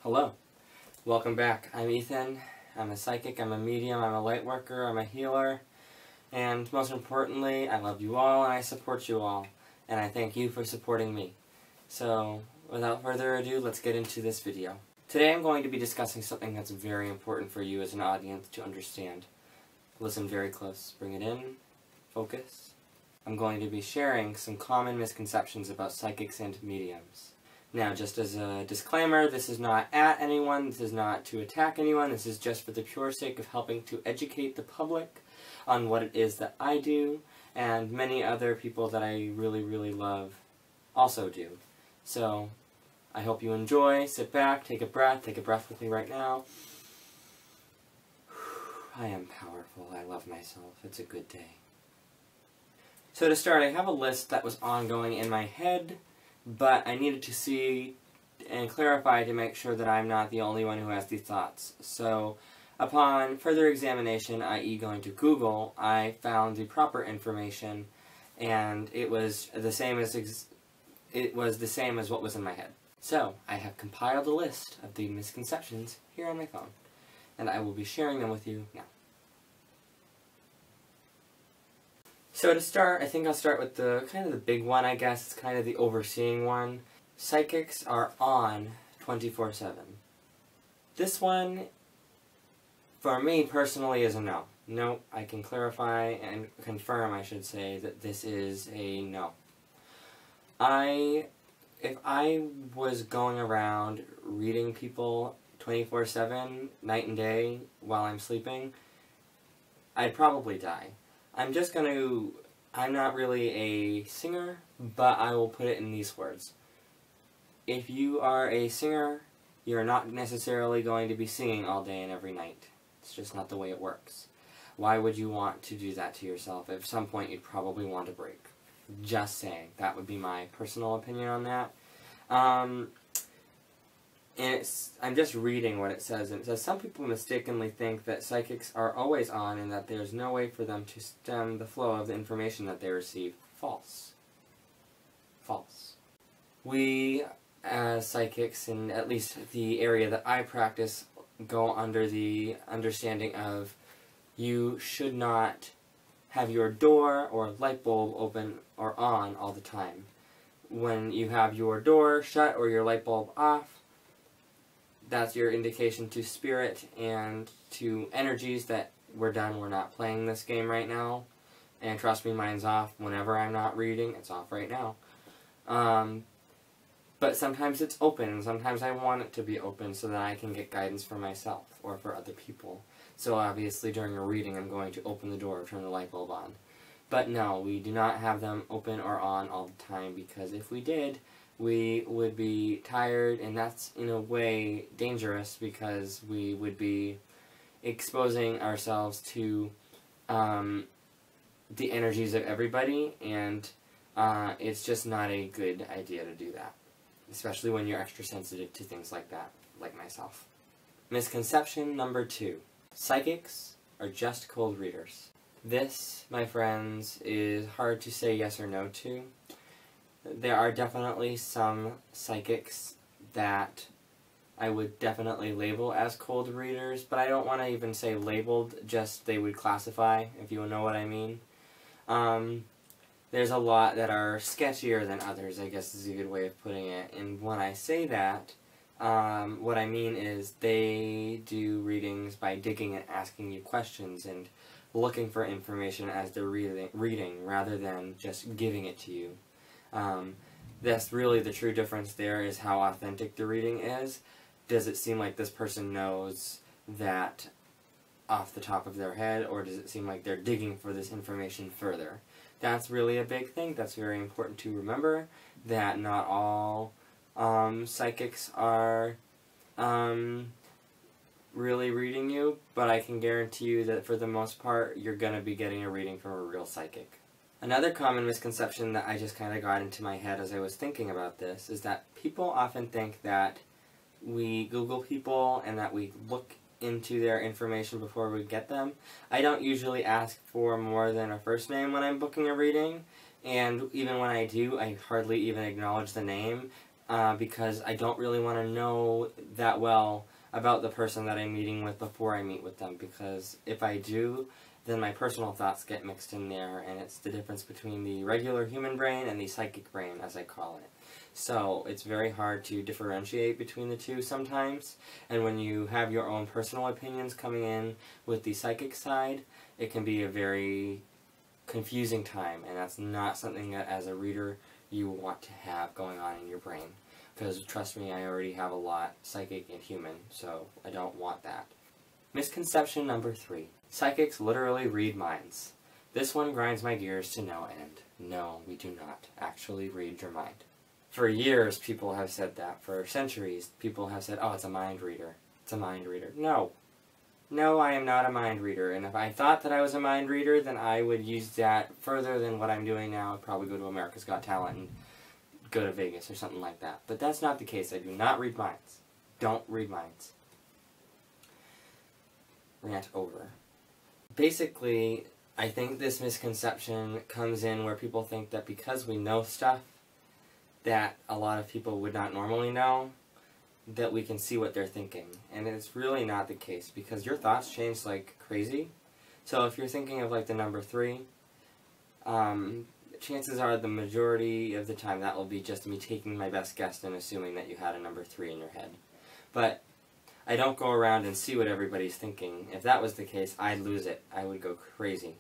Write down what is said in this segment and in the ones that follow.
Hello, welcome back. I'm Ethan. I'm a psychic, I'm a medium, I'm a light worker, I'm a healer, and most importantly, I love you all and I support you all, and I thank you for supporting me. So, without further ado, let's get into this video. Today I'm going to be discussing something that's very important for you as an audience to understand. Listen very close. Bring it in. Focus. I'm going to be sharing some common misconceptions about psychics and mediums. Now, just as a disclaimer, this is not at anyone, this is not to attack anyone, this is just for the pure sake of helping to educate the public on what it is that I do, and many other people that I really, really love also do. So, I hope you enjoy, sit back, take a breath with me right now. I am powerful, I love myself, it's a good day. So to start, I have a list that was ongoing in my head, but I needed to see and clarify to make sure that I'm not the only one who has these thoughts. So, upon further examination, i.e. going to Google, I found the proper information, and it was the same as what was in my head. So, I have compiled a list of the misconceptions here on my phone, and I will be sharing them with you now. So to start, I think I'll start with the kind of the big one, I guess. It's kind of the overseeing one. Psychics are on 24/7. This one, for me personally, is a no. No, I can clarify and confirm, I should say, that this is a no. If I was going around reading people 24/7, night and day, while I'm sleeping, I'd probably die. I'm not really a singer, but I will put it in these words. If you are a singer, you're not necessarily going to be singing all day and every night. It's just not the way it works. Why would you want to do that to yourself? At some point, you'd probably want a break. Just saying. That would be my personal opinion on that. And I'm just reading what it says, and it says, some people mistakenly think that psychics are always on and that there's no way for them to stem the flow of the information that they receive. False. False. We, as psychics, in at least the area that I practice, go under the understanding of you should not have your door or light bulb open or on all the time. When you have your door shut or your light bulb off, that's your indication to spirit and to energies that we're done, we're not playing this game right now. And trust me, mine's off whenever I'm not reading. It's off right now. But sometimes it's open, and sometimes I want it to be open so that I can get guidance for myself or for other people. So obviously during a reading I'm going to open the door or turn the light bulb on. But no, we do not have them open or on all the time, because if we did, we would be tired, and that's in a way dangerous because we would be exposing ourselves to the energies of everybody, and it's just not a good idea to do that, especially when you're extra sensitive to things like that, like myself. Misconception number 2. Psychics are just cold readers. This, my friends, is hard to say yes or no to. There are definitely some psychics that I would definitely label as cold readers, but I don't want to even say labeled, just they would classify, if you know what I mean. There's a lot that are sketchier than others, I guess is a good way of putting it. And when I say that, what I mean is they do readings by digging and asking you questions and looking for information as they're reading rather than just giving it to you. That's really the true difference there, is how authentic the reading is. Does it seem like this person knows that off the top of their head, or does it seem like they're digging for this information further? That's really a big thing. That's very important to remember, that not all psychics are really reading you, but I can guarantee you that for the most part, you're going to be getting a reading from a real psychic. Another common misconception that I just kind of got into my head as I was thinking about this is that people often think that we Google people and that we look into their information before we get them. I don't usually ask for more than a first name when I'm booking a reading, and even when I do, I hardly even acknowledge the name because I don't really want to know that well about the person that I'm meeting with before I meet with them, because if I do, then my personal thoughts get mixed in there, and it's the difference between the regular human brain and the psychic brain, as I call it. So it's very hard to differentiate between the two sometimes, and when you have your own personal opinions coming in with the psychic side, it can be a very confusing time, and that's not something that as a reader you want to have going on in your brain, because trust me, I already have a lot psychic and human, so I don't want that. Misconception number 3. Psychics literally read minds. This one grinds my gears to no end. No, we do not actually read your mind. For years, people have said that. For centuries, people have said, oh, it's a mind reader. It's a mind reader. No. No, I am not a mind reader. And if I thought that I was a mind reader, then I would use that further than what I'm doing now. I'd probably go to America's Got Talent and go to Vegas or something like that. But that's not the case. I do not read minds. Don't read minds. Rant over. Basically, I think this misconception comes in where people think that because we know stuff that a lot of people would not normally know, that we can see what they're thinking. And it's really not the case, because your thoughts change like crazy. So if you're thinking of like the number 3, chances are the majority of the time that will be just me taking my best guess and assuming that you had a number 3 in your head. But I don't go around and see what everybody's thinking. If that was the case, I'd lose it. I would go crazy,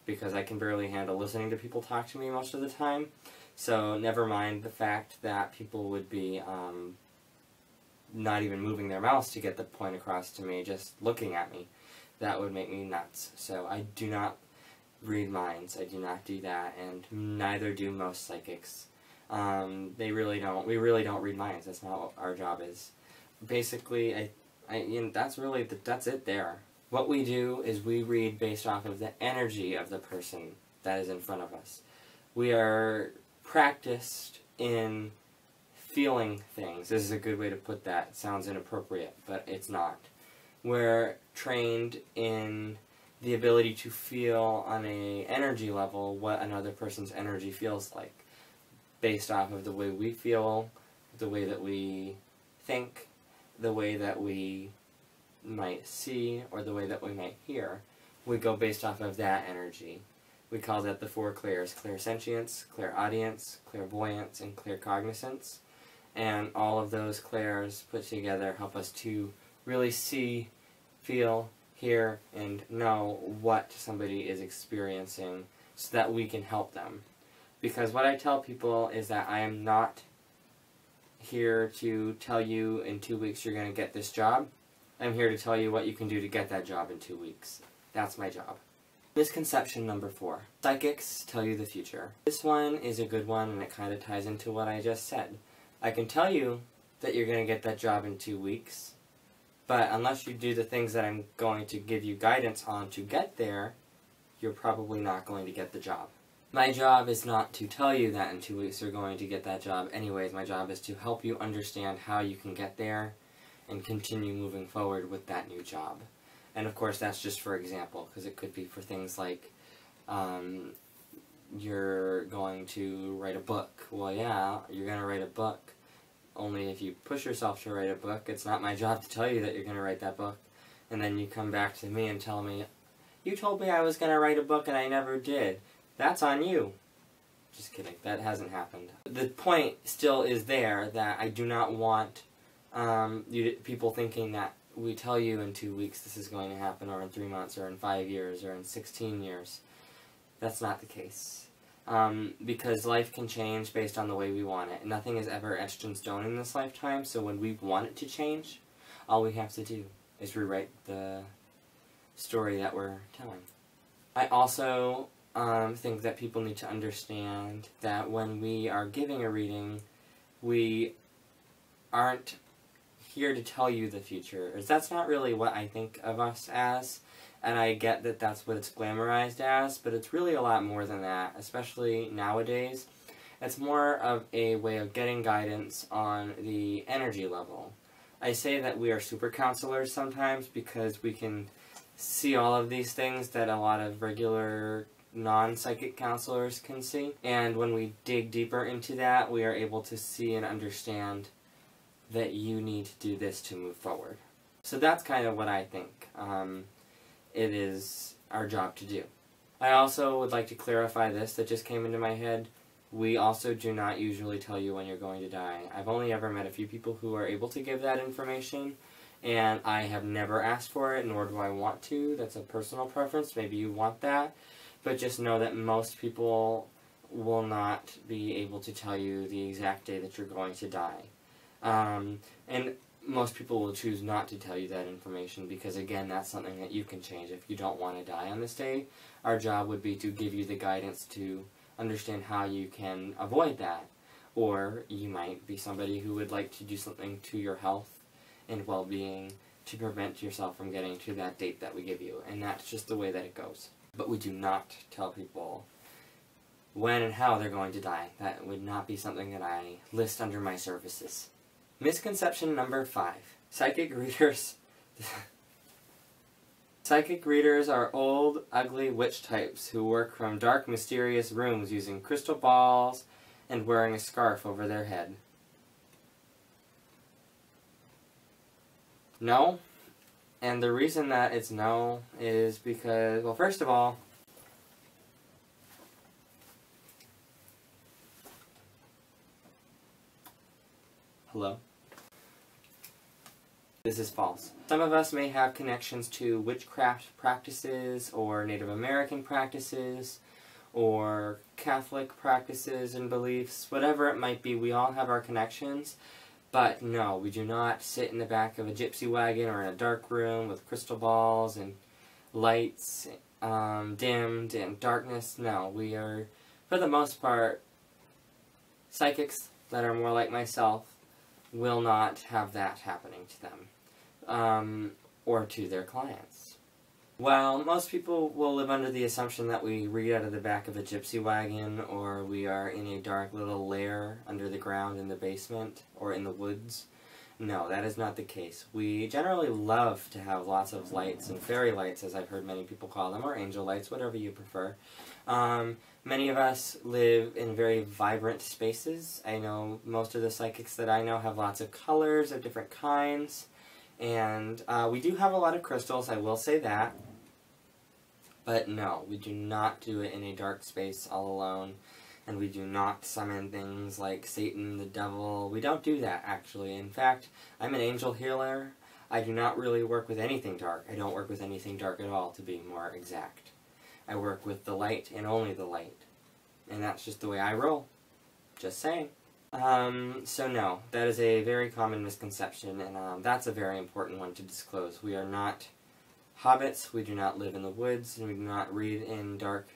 because I can barely handle listening to people talk to me most of the time. So never mind the fact that people would be not even moving their mouths to get the point across to me, just looking at me. That would make me nuts. So I do not read minds. I do not do that, and neither do most psychics. We really don't read minds. That's not what our job is. Basically, that's it there. What we do is we read based off of the energy of the person that is in front of us. We are practiced in feeling things. This is a good way to put that. It sounds inappropriate, but it's not. We're trained in the ability to feel on an energy level what another person's energy feels like, based off of the way we feel, the way that we think, the way that we might see, or the way that we might hear. We go based off of that energy. We call that the 4 clairs: clairsentience, clairaudience, clairvoyance, and claircognizance. And all of those clairs put together help us to really see, feel, hear, and know what somebody is experiencing so that we can help them. Because what I tell people is that I am not here to tell you in 2 weeks you're going to get this job. I'm here to tell you what you can do to get that job in 2 weeks. That's my job. Misconception number 4. Psychics tell you the future. This one is a good one, and it kind of ties into what I just said. I can tell you that you're going to get that job in 2 weeks, but unless you do the things that I'm going to give you guidance on to get there, you're probably not going to get the job. My job is not to tell you that in 2 weeks you're going to get that job anyways. My job is to help you understand how you can get there and continue moving forward with that new job. And of course, that's just for example, because it could be for things like you're going to write a book. Well, yeah, you're going to write a book. Only if you push yourself to write a book. It's not my job to tell you that you're going to write that book. And then you come back to me and tell me, you told me I was going to write a book and I never did. That's on you. Just kidding. That hasn't happened. The point still is there that I do not want people thinking that we tell you in 2 weeks this is going to happen, or in 3 months, or in 5 years, or in 16 years. That's not the case. Because life can change based on the way we want it. Nothing is ever etched in stone in this lifetime, so when we want it to change, all we have to do is rewrite the story that we're telling. I also think that people need to understand that when we are giving a reading, we aren't here to tell you the future. That's not really what I think of us as, and I get that that's what it's glamorized as, but it's really a lot more than that, especially nowadays. It's more of a way of getting guidance on the energy level. I say that we are super counselors sometimes because we can see all of these things that a lot of regular non-psychic counselors can see. And when we dig deeper into that, we are able to see and understand that you need to do this to move forward. So that's kind of what I think it is our job to do. I also would like to clarify this that just came into my head. We also do not usually tell you when you're going to die. I've only ever met a few people who are able to give that information, and I have never asked for it, nor do I want to. That's a personal preference. Maybe you want that. But just know that most people will not be able to tell you the exact day that you're going to die. And most people will choose not to tell you that information because, again, that's something that you can change. If you don't want to die on this day, our job would be to give you the guidance to understand how you can avoid that. Or you might be somebody who would like to do something to your health and well-being to prevent yourself from getting to that date that we give you. And that's just the way that it goes. But we do not tell people when and how they're going to die. That would not be something that I list under my services. Misconception number 5. Psychic readers... Psychic readers are old, ugly witch types who work from dark, mysterious rooms using crystal balls and wearing a scarf over their head. No. And the reason that it's no is because, well, first of all, hello? This is false. Some of us may have connections to witchcraft practices or Native American practices or Catholic practices and beliefs, whatever it might be. We all have our connections, but no, we do not sit in the back of a gypsy wagon or in a dark room with crystal balls and lights dimmed and darkness. No, we are, for the most part, psychics that are more like myself will not have that happening to them, or to their clients. Well, most people will live under the assumption that we read out of the back of a gypsy wagon, or we are in a dark little lair under the ground in the basement, or in the woods. No, that is not the case. We generally love to have lots of lights, and fairy lights, as I've heard many people call them, or angel lights, whatever you prefer. Many of us live in very vibrant spaces. I know most of the psychics that I know have lots of colors of different kinds. And we do have a lot of crystals, I will say that. But no, we do not do it in a dark space all alone. And we do not summon things like Satan, the devil. We don't do that, actually. In fact, I'm an angel healer. I do not really work with anything dark. I don't work with anything dark at all, to be more exact. I work with the light and only the light. And that's just the way I roll. Just saying. So no, that is a very common misconception, and that's a very important one to disclose. We are not hobbits, we do not live in the woods, and we do not read in dark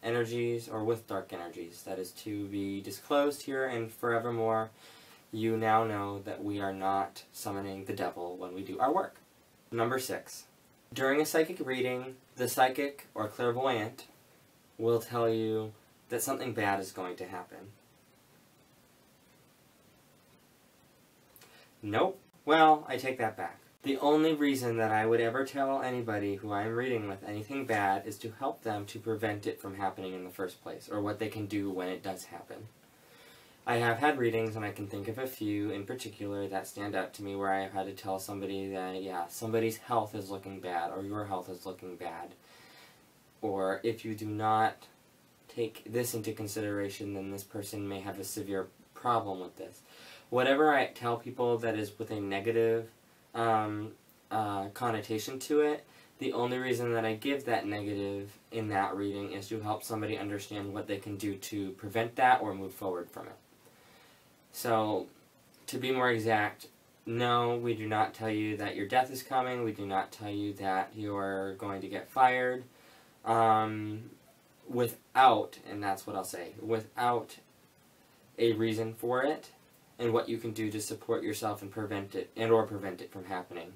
energies or with dark energies. That is to be disclosed here, and forevermore, you now know that we are not summoning the devil when we do our work. Number 6. During a psychic reading, the psychic or clairvoyant will tell you that something bad is going to happen. Nope. Well, I take that back. The only reason that I would ever tell anybody who I'm reading with anything bad is to help them to prevent it from happening in the first place, or what they can do when it does happen. I have had readings, and I can think of a few in particular that stand out to me where I have had to tell somebody that, yeah, somebody's health is looking bad, or your health is looking bad. Or if you do not take this into consideration, then this person may have a severe problem with this. Whatever I tell people that is with a negative connotation to it, the only reason that I give that negative in that reading is to help somebody understand what they can do to prevent that or move forward from it. So, to be more exact, no, we do not tell you that your death is coming. We do not tell you that you're going to get fired. Without, and that's what I'll say, without a reason for it. and what you can do to support yourself and prevent it from happening.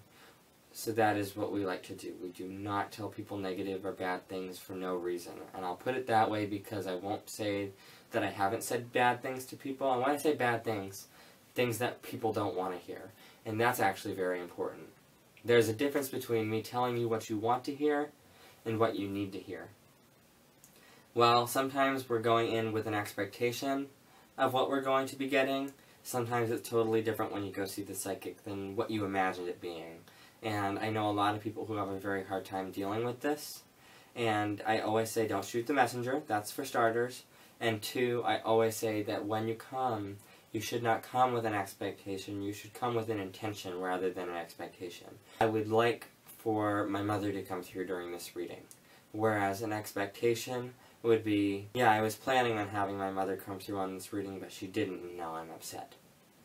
So that is what we like to do. We do not tell people negative or bad things for no reason. And I'll put it that way because I won't say that I haven't said bad things to people. And when I say bad things, things that people don't want to hear. And that's actually very important. There's a difference between me telling you what you want to hear and what you need to hear. Well, sometimes we're going in with an expectation of what we're going to be getting. Sometimes it's totally different when you go see the psychic than what you imagined it being. And I know a lot of people who have a very hard time dealing with this. And I always say don't shoot the messenger, that's for starters. And two, I always say that when you come, you should not come with an expectation, you should come with an intention rather than an expectation. I would like for my mother to come through during this reading, whereas an expectation would be, yeah, I was planning on having my mother come through on this reading, but she didn't, and now I'm upset.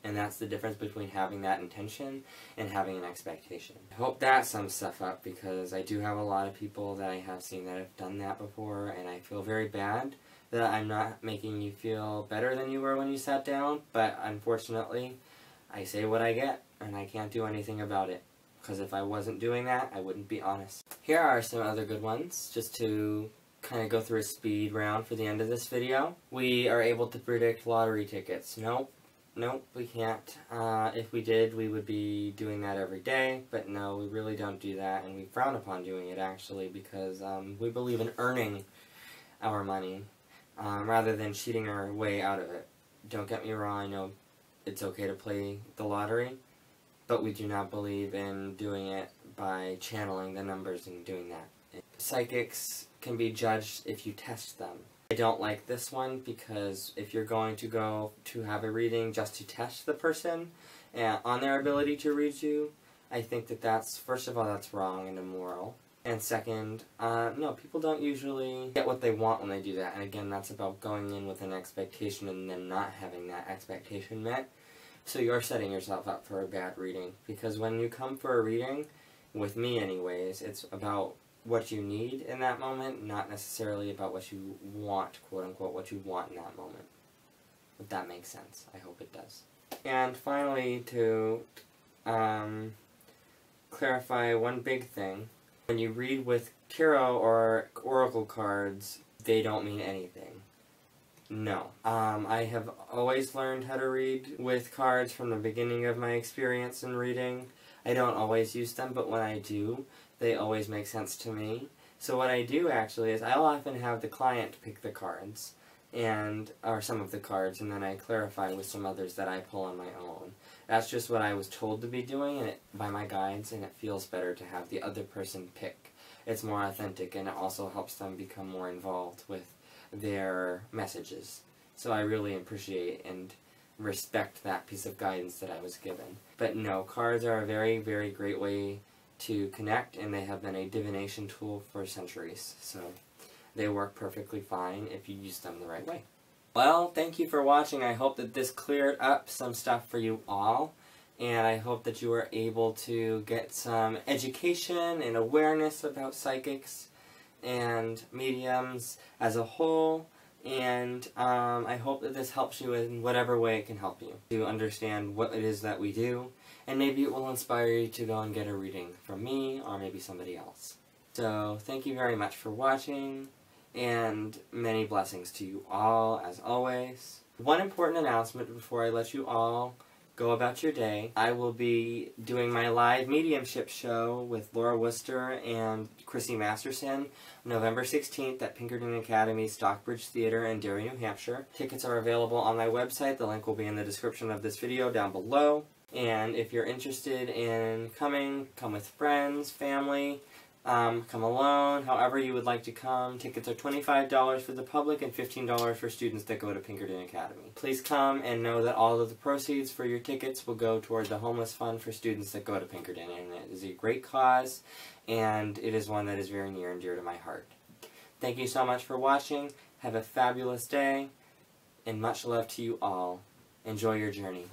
And that's the difference between having that intention and having an expectation. I hope that sums stuff up, because I do have a lot of people that I have seen that have done that before, and I feel very bad that I'm not making you feel better than you were when you sat down, but unfortunately, I say what I get, and I can't do anything about it. Because if I wasn't doing that, I wouldn't be honest. Here are some other good ones, just to kind of go through a speed round for the end of this video. We are able to predict lottery tickets. Nope, we can't. If we did, we would be doing that every day, but no, we really don't do that, and we frown upon doing it, actually, because we believe in earning our money, rather than cheating our way out of it. Don't get me wrong, I know it's okay to play the lottery, but we do not believe in doing it by channeling the numbers and doing that. Psychics can be judged if you test them. I don't like this one because if you're going to go to have a reading just to test the person on their ability to read you, I think that that's, first of all, that's wrong and immoral. And second, no, people don't usually get what they want when they do that. And again, that's about going in with an expectation and then not having that expectation met. So you're setting yourself up for a bad reading. Because when you come for a reading, with me anyways, it's about what you need in that moment, not necessarily about what you want, quote-unquote, what you want in that moment. If that makes sense. I hope it does. And finally, to clarify one big thing, when you read with tarot or oracle cards, they don't mean anything. No. I have always learned how to read with cards from the beginning of my experience in reading. I don't always use them, but when I do, they always make sense to me. So what I do actually is I'll often have the client pick the cards, or some of the cards, and then I clarify with some others that I pull on my own. That's just what I was told to be doing by my guides, and it feels better to have the other person pick. It's more authentic, and it also helps them become more involved with their messages. So I really appreciate and respect that piece of guidance that I was given. But no, cards are a very, very great way to connect, and they have been a divination tool for centuries. So they work perfectly fine if you use them the right way. Well, thank you for watching. I hope that this cleared up some stuff for you all, and I hope that you were able to get some education and awareness about psychics and mediums as a whole, and I hope that this helps you in whatever way it can help you to understand what it is that we do, and maybe it will inspire you to go and get a reading from me or maybe somebody else. So thank you very much for watching, and many blessings to you all, as always. One important announcement before I let you all go about your day. I will be doing my live mediumship show with Laura Worcester and Chrissy Masterson November 16th at Pinkerton Academy, Stockbridge Theater in Derry, New Hampshire. Tickets are available on my website. The link will be in the description of this video down below. And if you're interested in coming, come with friends, family, come alone, however you would like to come. Tickets are $25 for the public and $15 for students that go to Pinkerton Academy. Please come and know that all of the proceeds for your tickets will go toward the homeless fund for students that go to Pinkerton, and it is a great cause, and it is one that is very near and dear to my heart. Thank you so much for watching. Have a fabulous day, and much love to you all. Enjoy your journey.